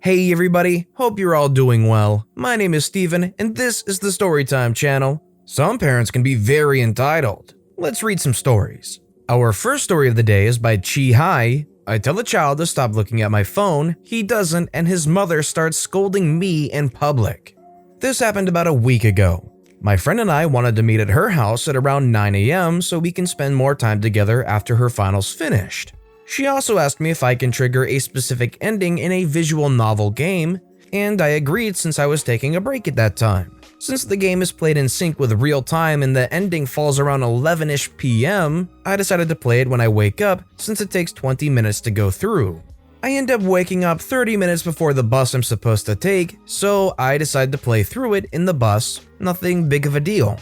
Hey everybody, hope you're all doing well. My name is Steven and this is the Storytime channel. Some parents can be very entitled. Let's read some stories. Our first story of the day is by Chiihye. I tell a child to stop looking at my phone, he doesn't, and his mother starts scolding me in public. This happened about a week ago. My friend and I wanted to meet at her house at around 9 a.m. so we can spend more time together after her finals finished. She also asked me if I can trigger a specific ending in a visual novel game, and I agreed since I was taking a break at that time. Since the game is played in sync with real time and the ending falls around 11ish p.m., I decided to play it when I wake up since it takes 20 minutes to go through. I end up waking up 30 minutes before the bus I'm supposed to take, so I decide to play through it in the bus, nothing big of a deal.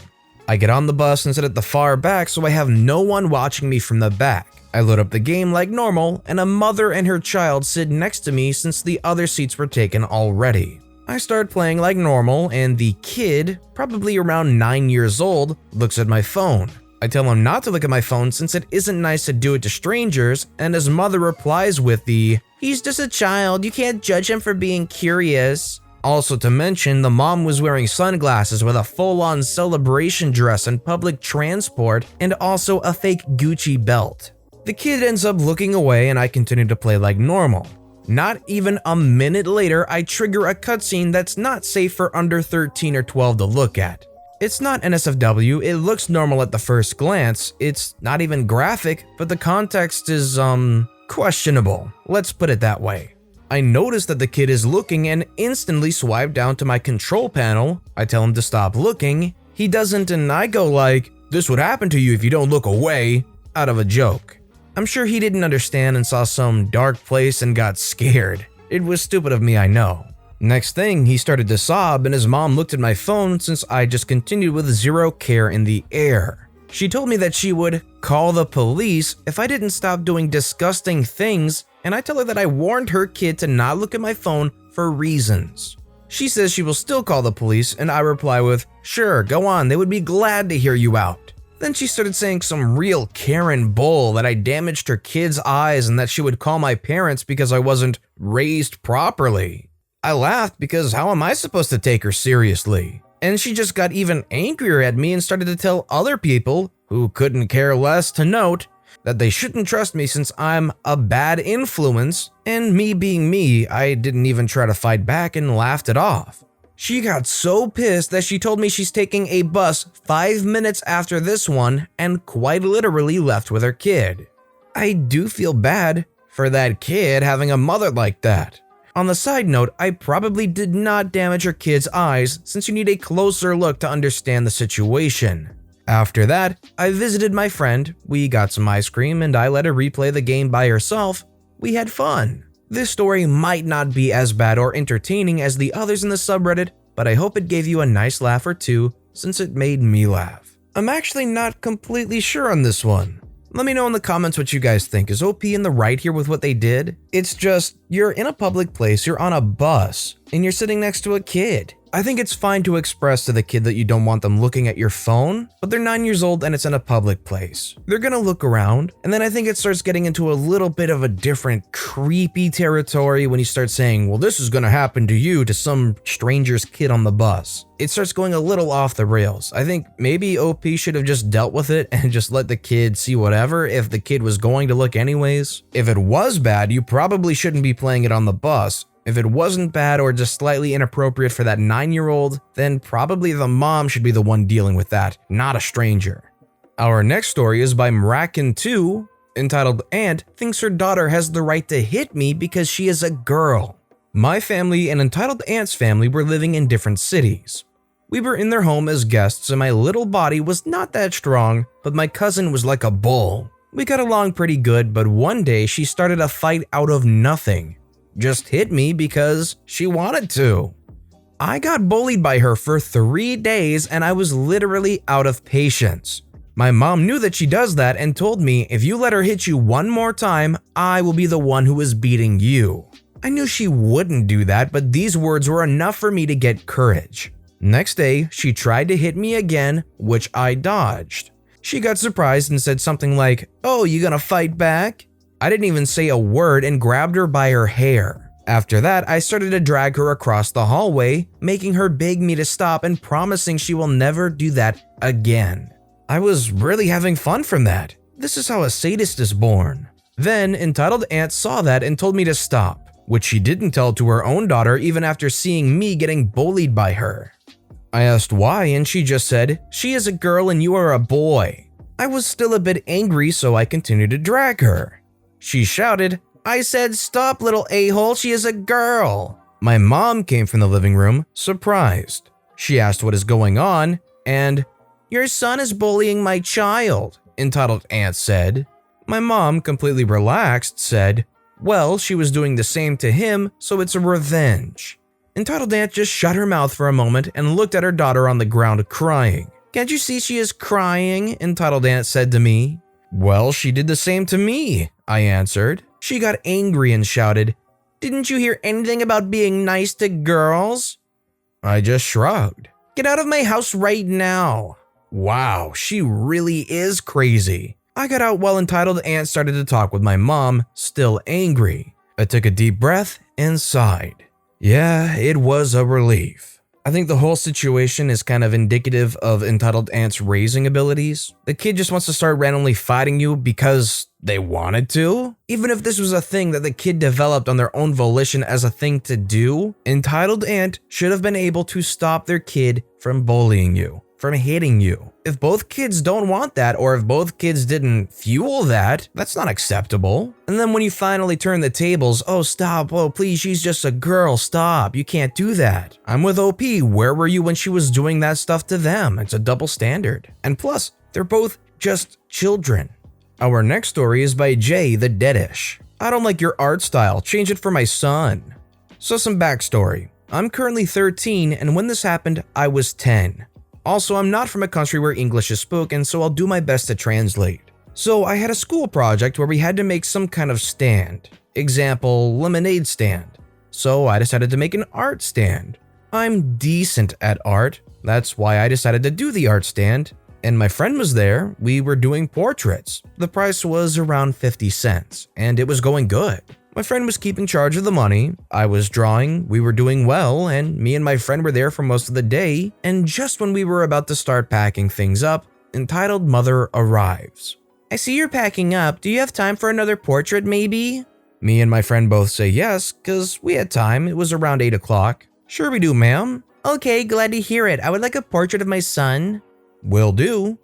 I get on the bus and sit at the far back so I have no one watching me from the back. I load up the game like normal, and a mother and her child sit next to me since the other seats were taken already. I start playing like normal, and the kid, probably around 9 years old, looks at my phone. I tell him not to look at my phone since it isn't nice to do it to strangers, and his mother replies with the, "He's just a child, you can't judge him for being curious." Also to mention, the mom was wearing sunglasses with a full-on celebration dress in public transport and also a fake Gucci belt. The kid ends up looking away and I continue to play like normal. Not even a minute later, I trigger a cutscene that's not safe for under 13 or 12 to look at. It's not NSFW, it looks normal at the first glance, it's not even graphic, but the context is, questionable. Let's put it that way. I notice that the kid is looking and instantly swipe down to my control panel. I tell him to stop looking. He doesn't and I go like, "This would happen to you if you don't look away," out of a joke. I'm sure he didn't understand and saw some dark place and got scared. It was stupid of me, I know. Next thing, he started to sob and his mom looked at my phone since I just continued with zero care in the air. She told me that she would call the police if I didn't stop doing disgusting things, and I tell her that I warned her kid to not look at my phone for reasons. She says she will still call the police, and I reply with, "Sure, go on, they would be glad to hear you out." Then she started saying some real Karen bull that I damaged her kid's eyes and that she would call my parents because I wasn't raised properly. I laughed because how am I supposed to take her seriously? And she just got even angrier at me and started to tell other people, who couldn't care less to note, that they shouldn't trust me since I'm a bad influence, and me being me, I didn't even try to fight back and laughed it off. She got so pissed that she told me she's taking a bus 5 minutes after this one and quite literally left with her kid. I do feel bad for that kid having a mother like that. On the side note, I probably did not damage her kid's eyes since you need a closer look to understand the situation. After that, I visited my friend, we got some ice cream, and I let her replay the game by herself. We had fun. This story might not be as bad or entertaining as the others in the subreddit, but I hope it gave you a nice laugh or two since it made me laugh. I'm actually not completely sure on this one. Let me know in the comments what you guys think. Is OP in the right here with what they did? It's just, you're in a public place, you're on a bus, and you're sitting next to a kid. I think it's fine to express to the kid that you don't want them looking at your phone, but they're 9 years old and it's in a public place. They're gonna look around, and then I think it starts getting into a little bit of a different creepy territory when you start saying, "Well, this is gonna happen to you," to some stranger's kid on the bus. It starts going a little off the rails. I think maybe OP should have just dealt with it and just let the kid see whatever if the kid was going to look anyways. If it was bad, you probably shouldn't be playing it on the bus. If it wasn't bad or just slightly inappropriate for that 9-year-old, then probably the mom should be the one dealing with that, not a stranger. Our next story is by Mraken2, entitled "Aunt Thinks Her Daughter Has the Right to Hit Me Because She Is a Girl." My family and entitled Aunt's family were living in different cities. We were in their home as guests and my little body was not that strong, but my cousin was like a bull. We got along pretty good, but one day she started a fight out of nothing. Just hit me because she wanted to. I got bullied by her for 3 days and I was literally out of patience. My mom knew that she does that and told me, "If you let her hit you one more time, I will be the one who is beating you." I knew she wouldn't do that, but these words were enough for me to get courage. Next day, she tried to hit me again, which I dodged. She got surprised and said something like, "Oh, you gonna fight back?" I didn't even say a word and grabbed her by her hair. After that, I started to drag her across the hallway, making her beg me to stop and promising she will never do that again. I was really having fun from that. This is how a sadist is born. Then, entitled aunt saw that and told me to stop, which she didn't tell to her own daughter even after seeing me getting bullied by her. I asked why and she just said, "She is a girl and you are a boy." I was still a bit angry, so I continued to drag her. She shouted, "I said stop, little a-hole, she is a girl." My mom came from the living room, surprised. She asked what is going on, and, "Your son is bullying my child," entitled aunt said. My mom, completely relaxed, said, "Well, she was doing the same to him, so it's a revenge." Entitled aunt just shut her mouth for a moment and looked at her daughter on the ground crying. "Can't you see she is crying?" entitled aunt said to me. "Well, she did the same to me," I answered. She got angry and shouted, "Didn't you hear anything about being nice to girls?" I just shrugged. "Get out of my house right now." Wow, she really is crazy. I got out while entitled aunt started to talk with my mom, still angry. I took a deep breath and sighed. Yeah, it was a relief. I think the whole situation is kind of indicative of entitled aunt's raising abilities. The kid just wants to start randomly fighting you because they wanted to. Even if this was a thing that the kid developed on their own volition as a thing to do, entitled aunt should have been able to stop their kid from bullying you, from hitting you. If both kids don't want that, or if both kids didn't fuel that, that's not acceptable. And then when you finally turn the tables, "Oh, stop, oh please, she's just a girl, stop, you can't do that." I'm with OP, where were you when she was doing that stuff to them? It's a double standard. And plus, they're both just children. Our next story is by JayTheDeadish. "I don't like your art style, change it for my son." So some backstory. I'm currently 13, and when this happened, I was 10. Also, I'm not from a country where English is spoken, so I'll do my best to translate. So I had a school project where we had to make some kind of stand. Example, lemonade stand. So I decided to make an art stand. I'm decent at art, that's why I decided to do the art stand. And my friend was there, we were doing portraits. The price was around 50 cents, and it was going good. My friend was keeping charge of the money, I was drawing, we were doing well, and me and my friend were there for most of the day, and just when we were about to start packing things up, entitled mother arrives. "I see you're packing up, do you have time for another portrait maybe?" Me and my friend both say yes, cause we had time, it was around 8 o'clock. "Sure we do, ma'am." "Okay, glad to hear it, I would like a portrait of my son." "Will do."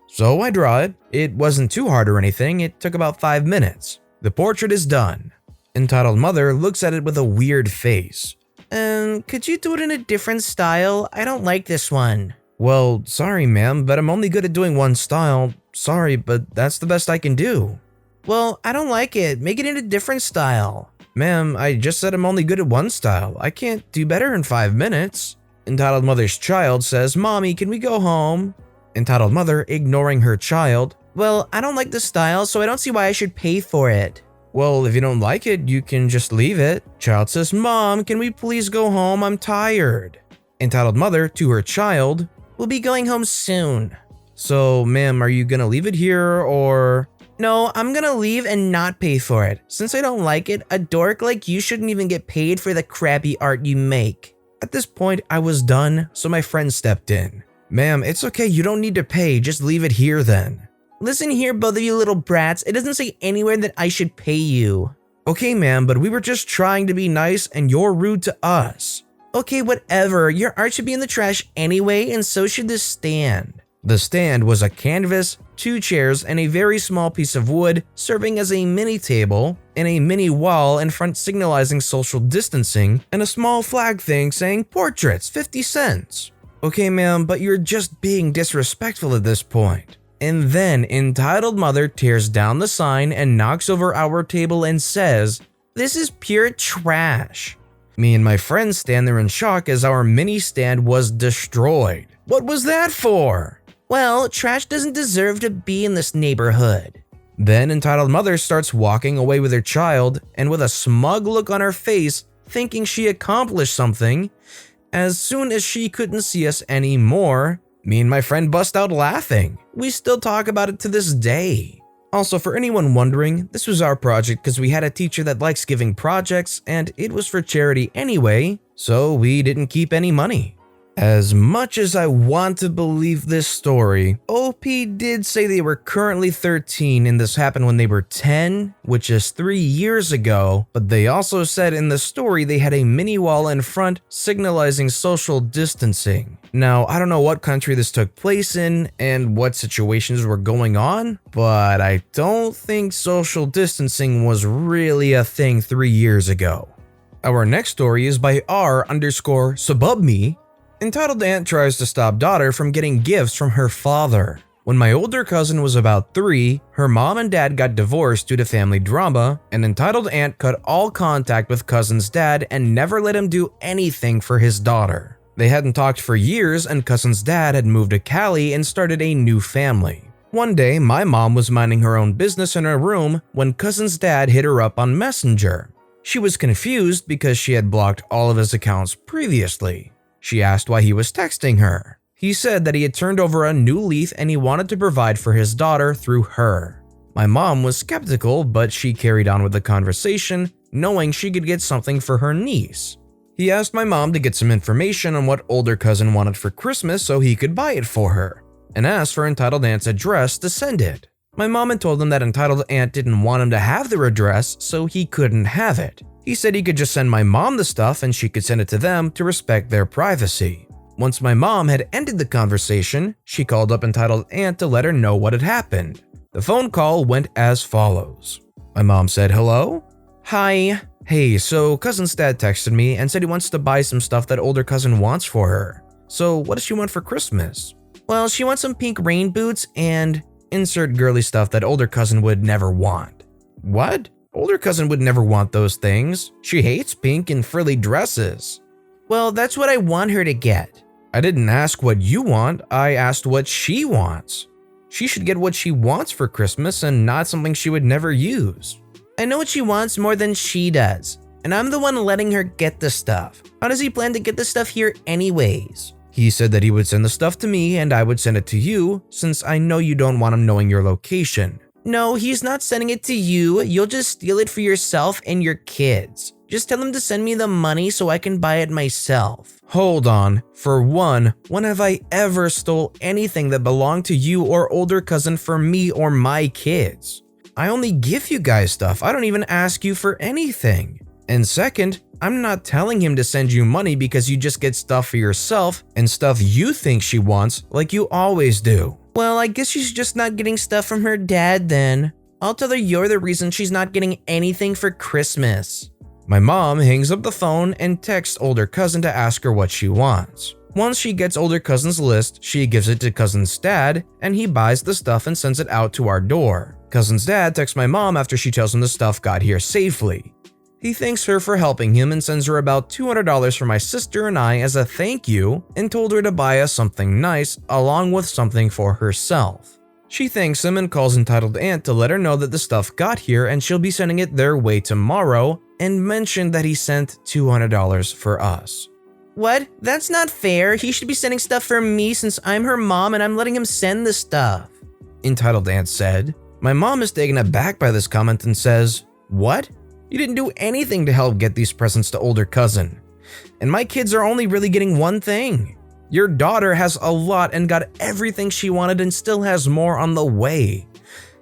So I draw it, it wasn't too hard or anything, it took about 5 minutes. The portrait is done. Entitled mother looks at it with a weird face. Could you do it in a different style? I don't like this one." "Well, sorry ma'am, but I'm only good at doing one style. Sorry, but that's the best I can do." "Well, I don't like it. Make it in a different style." "Ma'am, I just said I'm only good at one style. I can't do better in 5 minutes." Entitled mother's child says, "Mommy, can we go home?" Entitled mother, ignoring her child, "Well, I don't like the style, so I don't see why I should pay for it." "Well, if you don't like it, you can just leave it." Child says, "Mom, can we please go home? I'm tired." Entitled mother to her child, "We'll be going home soon." "So, ma'am, are you gonna leave it here or?" "No, I'm gonna leave and not pay for it. Since I don't like it, a dork like you shouldn't even get paid for the crappy art you make." At this point, I was done, so my friend stepped in. "Ma'am, it's okay, you don't need to pay, just leave it here then." "Listen here, both of you little brats, it doesn't say anywhere that I should pay you." "Okay, ma'am, but we were just trying to be nice and you're rude to us." "Okay, whatever, your art should be in the trash anyway, and so should this stand." The stand was a canvas, 2 chairs, and a very small piece of wood serving as a mini table, and a mini wall in front signalizing social distancing, and a small flag thing saying portraits, 50 cents. "Okay, ma'am, but you're just being disrespectful at this point." And then entitled mother tears down the sign and knocks over our table and says, "This is pure trash." Me and my friend stand there in shock as our mini stand was destroyed. What was that for? "Well, trash doesn't deserve to be in this neighborhood." Then entitled mother starts walking away with her child, and with a smug look on her face, thinking she accomplished something. As soon as she couldn't see us anymore, me and my friend bust out laughing. We still talk about it to this day. Also, for anyone wondering, this was our project because we had a teacher that likes giving projects and it was for charity anyway, so we didn't keep any money. As much as I want to believe this story, OP did say they were currently 13 and this happened when they were 10, which is 3 years ago, but they also said in the story they had a mini wall in front signalizing social distancing. Now, I don't know what country this took place in and what situations were going on, but I don't think social distancing was really a thing 3 years ago. Our next story is by r_sububme, entitled Aunt Tries to Stop Daughter from Getting Gifts from Her Father. When my older cousin was about 3, her mom and dad got divorced due to family drama, and entitled aunt cut all contact with cousin's dad and never let him do anything for his daughter. They hadn't talked for years and cousin's dad had moved to Cali and started a new family. One day, my mom was minding her own business in her room when cousin's dad hit her up on Messenger. She was confused because she had blocked all of his accounts previously. She asked why he was texting her. He said that he had turned over a new leaf and he wanted to provide for his daughter through her. My mom was skeptical, but she carried on with the conversation, knowing she could get something for her niece. He asked my mom to get some information on what older cousin wanted for Christmas so he could buy it for her, and asked for entitled aunt's address to send it. My mom had told him that entitled aunt didn't want him to have their address, so he couldn't have it. He said he could just send my mom the stuff and she could send it to them to respect their privacy. Once my mom had ended the conversation, she called up entitled aunt to let her know what had happened. The phone call went as follows. My mom said, "Hello? Hi. Hey, so cousin's dad texted me and said he wants to buy some stuff that older cousin wants for her. So what does she want for Christmas?" "Well, she wants some pink rain boots and insert girly stuff that older cousin would never want." "What? Older cousin would never want those things. She hates pink and frilly dresses." "Well, that's what I want her to get." "I didn't ask what you want, I asked what she wants. She should get what she wants for Christmas and not something she would never use." "I know what she wants more than she does, and I'm the one letting her get the stuff. How does he plan to get the stuff here anyways?" "He said that he would send the stuff to me and I would send it to you, since I know you don't want him knowing your location." "No, he's not sending it to you. You'll just steal it for yourself and your kids. Just tell him to send me the money so I can buy it myself." "Hold on. For one, when have I ever stole anything that belonged to you or older cousin for me or my kids? I only give you guys stuff. I don't even ask you for anything. And second, I'm not telling him to send you money because you just get stuff for yourself and stuff you think she wants like you always do." "Well, I guess she's just not getting stuff from her dad then. I'll tell her you're the reason she's not getting anything for Christmas." My mom hangs up the phone and texts older cousin to ask her what she wants. Once she gets older cousin's list, she gives it to cousin's dad and he buys the stuff and sends it out to our door. Cousin's dad texts my mom after she tells him the stuff got here safely. He thanks her for helping him and sends her about $200 for my sister and I as a thank you and told her to buy us something nice along with something for herself. She thanks him and calls entitled aunt to let her know that the stuff got here and she'll be sending it their way tomorrow and mentioned that he sent $200 for us. "What? That's not fair. He should be sending stuff for me since I'm her mom and I'm letting him send the stuff," entitled aunt said. My mom is taken aback by this comment and says, "What? You didn't do anything to help get these presents to older cousin. And my kids are only really getting one thing. Your daughter has a lot and got everything she wanted and still has more on the way.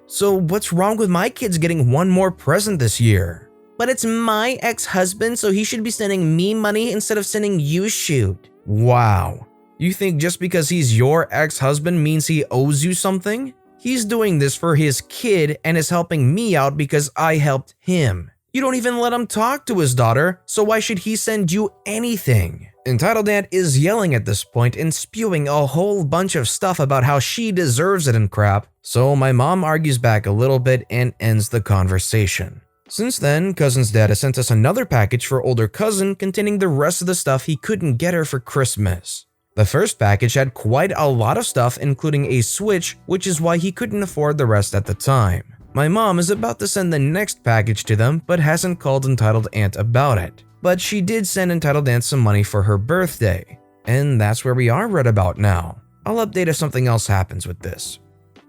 So what's wrong with my kids getting one more present this year?" "But it's my ex-husband, so he should be sending me money instead of sending you shoot." Wow. You think just because he's your ex-husband means he owes you something? He's doing this for his kid and is helping me out because I helped him. You don't even let him talk to his daughter, so why should he send you anything?" Entitled aunt is yelling at this point and spewing a whole bunch of stuff about how she deserves it and crap, so my mom argues back a little bit and ends the conversation. Since then, cousin's dad has sent us another package for older cousin containing the rest of the stuff he couldn't get her for Christmas. The first package had quite a lot of stuff including a Switch, which is why he couldn't afford the rest at the time. My mom is about to send the next package to them but hasn't called entitled aunt about it. But she did send entitled aunt some money for her birthday. And that's where we are right about now. I'll update if something else happens with this.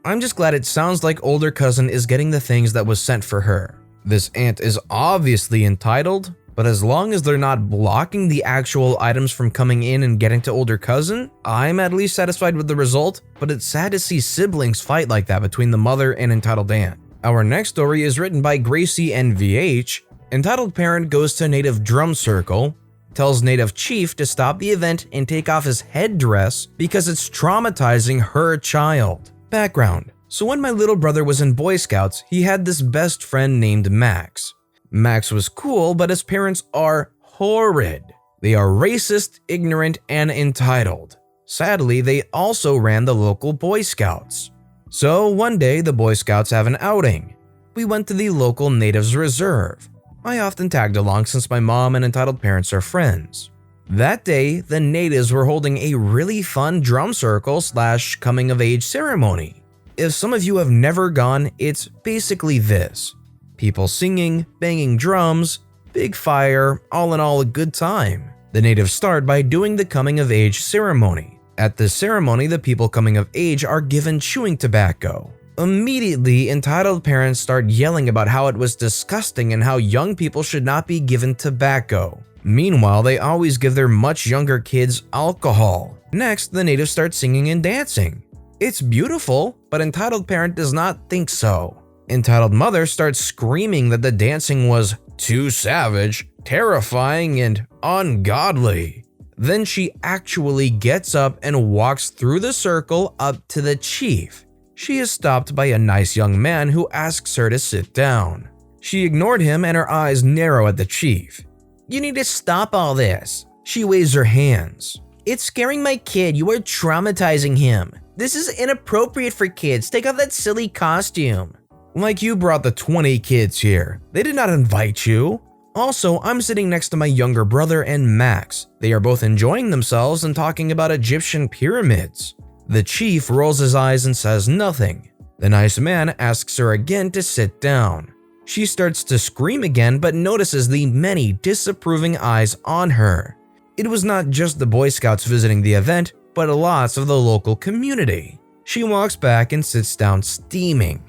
I'm just glad it sounds like older cousin is getting the things that was sent for her. This aunt is obviously entitled, but as long as they're not blocking the actual items from coming in and getting to older cousin, I'm at least satisfied with the result, but it's sad to see siblings fight like that between the mother and entitled aunt. Our next story is written by Gracynvh. Entitled parent goes to native drum circle, tells native chief to stop the event and take off his headdress because it's traumatizing her child. Background: so when my little brother was in Boy Scouts, he had this best friend named Max. Max was cool, but his parents are horrid. They are racist, ignorant, and entitled. Sadly, they also ran the local Boy Scouts. So one day, the Boy Scouts have an outing. We went to the local natives reserve. I often tagged along since my mom and entitled parents are friends. That day, the natives were holding a really fun drum circle / coming of age ceremony. If some of you have never gone, it's basically this. People singing, banging drums, big fire, all in all a good time. The natives start by doing the coming of age ceremony. At this ceremony, the people coming of age are given chewing tobacco. Immediately, entitled parents start yelling about how it was disgusting and how young people should not be given tobacco. Meanwhile, they always give their much younger kids alcohol. Next, the natives start singing and dancing. It's beautiful, but entitled parent does not think so. Entitled mother starts screaming that the dancing was too savage, terrifying, and ungodly. Then she actually gets up and walks through the circle up to the chief. She is stopped by a nice young man who asks her to sit down. She ignored him and her eyes narrow at the chief. "You need to stop all this." She waves her hands. "It's scaring my kid. You are traumatizing him. This is inappropriate for kids. Take off that silly costume." Like you brought the 20 kids here. They did not invite you. Also, I'm sitting next to my younger brother and Max. They are both enjoying themselves and talking about Egyptian pyramids. The chief rolls his eyes and says nothing. The nice man asks her again to sit down. She starts to scream again but notices the many disapproving eyes on her. It was not just the Boy Scouts visiting the event, but lots of the local community. She walks back and sits down steaming.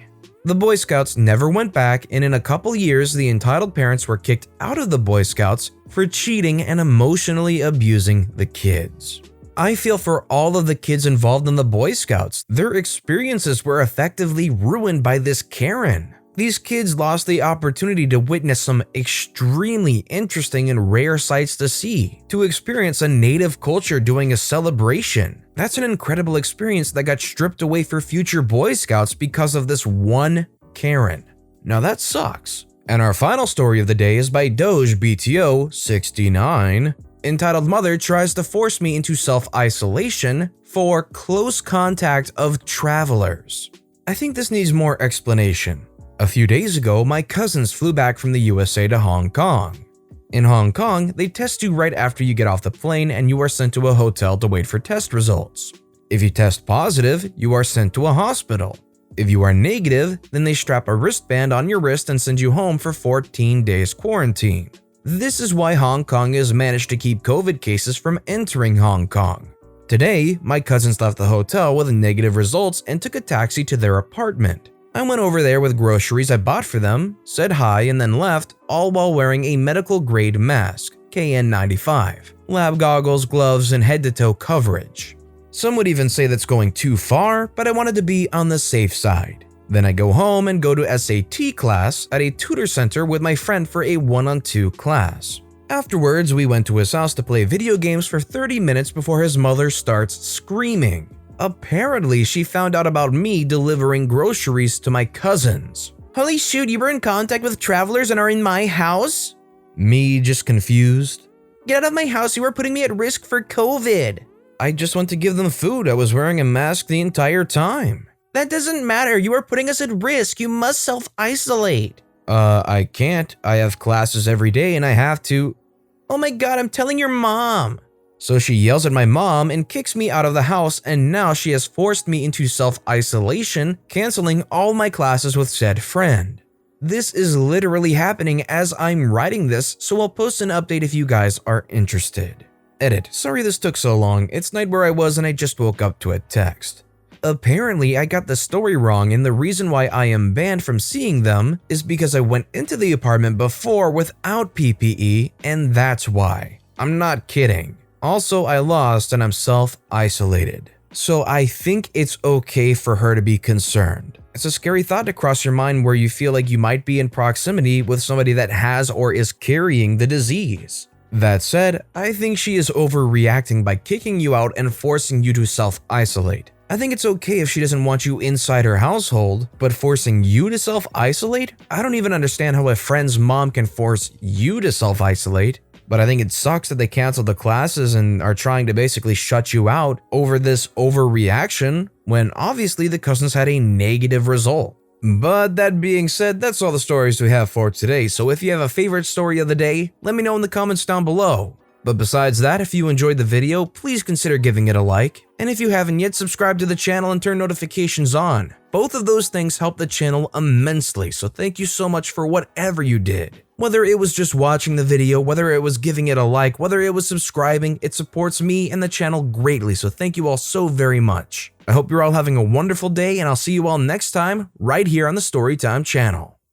The Boy Scouts never went back, and in a couple years, the entitled parents were kicked out of the Boy Scouts for cheating and emotionally abusing the kids. I feel for all of the kids involved in the Boy Scouts. Their experiences were effectively ruined by this Karen. These kids lost the opportunity to witness some extremely interesting and rare sights to see, to experience a native culture doing a celebration. That's an incredible experience that got stripped away for future Boy Scouts because of this one Karen. Now that sucks. And our final story of the day is by DogeBTO69. Entitled Mother tries to force me into self-isolation for close contact of travelers. I think this needs more explanation. A few days ago, my cousins flew back from the USA to Hong Kong. In Hong Kong, they test you right after you get off the plane and you are sent to a hotel to wait for test results. If you test positive, you are sent to a hospital. If you are negative, then they strap a wristband on your wrist and send you home for 14 days quarantine. This is why Hong Kong has managed to keep COVID cases from entering Hong Kong. Today, my cousins left the hotel with negative results and took a taxi to their apartment. I went over there with groceries I bought for them, said hi, and then left, all while wearing a medical-grade mask, KN95, lab goggles, gloves, and head-to-toe coverage. Some would even say that's going too far, but I wanted to be on the safe side. Then I go home and go to SAT class at a tutor center with my friend for a 1-on-2 class. Afterwards, we went to his house to play video games for 30 minutes before his mother starts screaming. Apparently, she found out about me delivering groceries to my cousins. Holy shoot, you were in contact with travelers and are in my house? Me just confused. Get out of my house, you are putting me at risk for COVID. I just went to give them food. I was wearing a mask the entire time. That doesn't matter. You are putting us at risk. You must self-isolate. I can't. I have classes every day and I have to. Oh my god, I'm telling your mom. So she yells at my mom and kicks me out of the house, and now she has forced me into self-isolation, canceling all my classes with said friend. This is literally happening as I'm writing this, so I'll post an update if you guys are interested. Edit. Sorry this took so long. It's night where I was and I just woke up to a text. apparently I got the story wrong, and the reason why I am banned from seeing them is because I went into the apartment before without PPE, and that's why. I'm not kidding. Also, I lost and I'm self-isolated. So I think it's okay for her to be concerned. It's a scary thought to cross your mind where you feel like you might be in proximity with somebody that has or is carrying the disease. That said, I think she is overreacting by kicking you out and forcing you to self-isolate. I think it's okay if she doesn't want you inside her household, but forcing you to self-isolate? I don't even understand how a friend's mom can force you to self-isolate. But I think it sucks that they canceled the classes and are trying to basically shut you out over this overreaction when obviously the cousins had a negative result. But that being said, that's all the stories we have for today, so if you have a favorite story of the day, let me know in the comments down below. But besides that, if you enjoyed the video, please consider giving it a like. And if you haven't yet, subscribe to the channel and turn notifications on. Both of those things help the channel immensely, so thank you so much for whatever you did. Whether it was just watching the video, whether it was giving it a like, whether it was subscribing, it supports me and the channel greatly, so thank you all so very much. I hope you're all having a wonderful day, and I'll see you all next time right here on the Storytime channel.